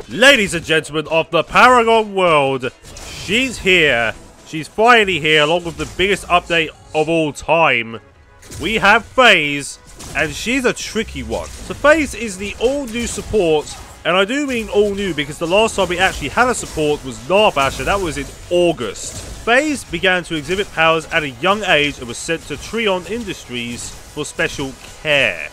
Ladies and gentlemen of the Paragon world, she's here. She's finally here, along with the biggest update of all time. We have FaZe, and she's a tricky one. So FaZe is the all-new support, and I do mean all-new because the last time we actually had a support was Narbash, and that was in August. FaZe began to exhibit powers at a young age and was sent to Torrent Industries for special care.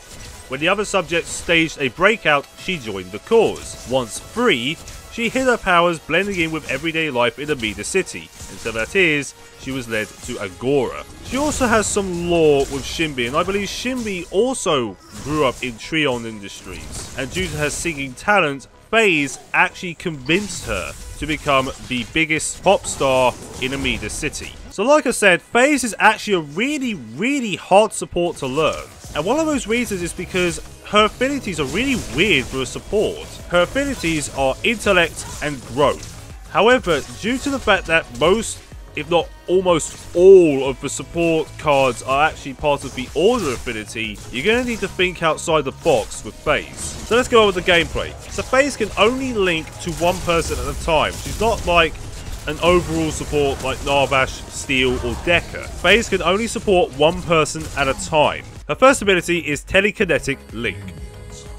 When the other subjects staged a breakout, she joined the cause. Once free, she hid her powers blending in with everyday life in a meter city, and so that is, she was led to Agora. She also has some lore with Shinbi, and I believe Shinbi also grew up in Torrent Industries, and due to her singing talent, FaZe actually convinced her to become the biggest pop star in a meter city. So like I said, FaZe is actually a really hard support to learn. And one of those reasons is because her affinities are really weird for a support. Her affinities are Intellect and Growth. However, due to the fact that most, if not almost all of the support cards are actually part of the Order affinity, you're going to need to think outside the box with FaZe. So let's go over the gameplay. So FaZe can only link to one person at a time. She's not like an overall support like Narbash, Steel or Dekker. FaZe can only support one person at a time. Her first ability is Telekinetic Link.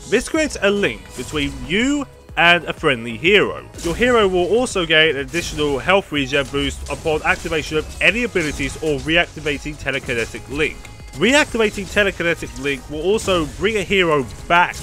This creates a link between you and a friendly hero. Your hero will also gain an additional health regen boost upon activation of any abilities or reactivating Telekinetic Link. Reactivating Telekinetic Link will also bring a hero back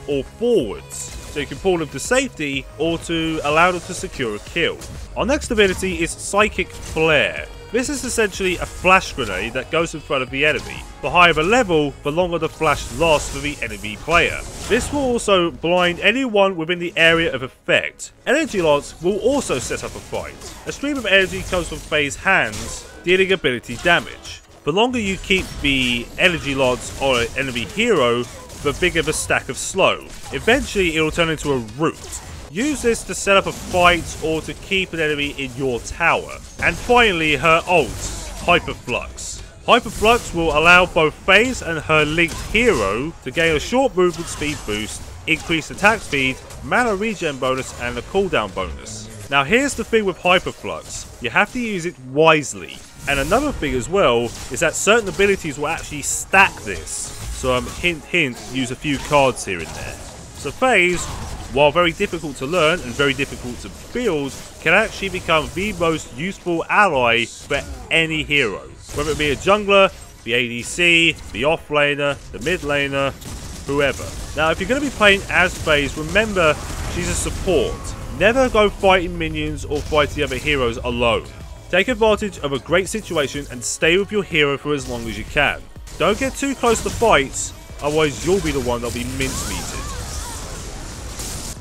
or forwards, so you can pull them to safety or to allow them to secure a kill. Our next ability is Psychic Flare. This is essentially a flash grenade that goes in front of the enemy. The higher the level, the longer the flash lasts for the enemy player. This will also blind anyone within the area of effect. Energy lots will also set up a fight. A stream of energy comes from FaZe's hands, dealing ability damage. The longer you keep the energy lots on an enemy hero, the bigger the stack of slow. Eventually it will turn into a root. Use this to set up a fight or to keep an enemy in your tower. And finally, her ult, Hyperflux. Hyperflux will allow both FaZe and her linked hero to gain a short movement speed boost, increased attack speed, mana regen bonus and a cooldown bonus. Now here's the thing with Hyperflux, you have to use it wisely. And another thing as well is that certain abilities will actually stack this. So hint hint, use a few cards here and there. So FaZe, while very difficult to learn and very difficult to build, can actually become the most useful ally for any hero. Whether it be a jungler, the ADC, the offlaner, the mid laner, whoever. Now if you're going to be playing as FaZe, remember she's a support. Never go fighting minions or fight the other heroes alone. Take advantage of a great situation and stay with your hero for as long as you can. Don't get too close to fights, otherwise you'll be the one that'll be mincemeated.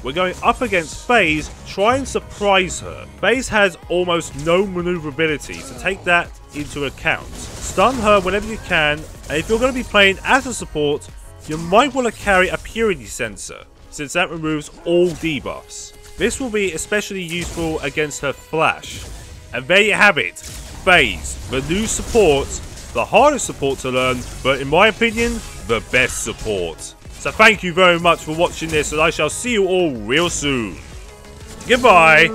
We're going up against FaZe, try and surprise her. FaZe has almost no maneuverability, so take that into account. Stun her whenever you can, and if you're going to be playing as a support, you might want to carry a purity sensor, since that removes all debuffs. This will be especially useful against her flash. And there you have it, FaZe, the new support, the hardest support to learn, but in my opinion, the best support. So thank you very much for watching this, and I shall see you all real soon. Goodbye!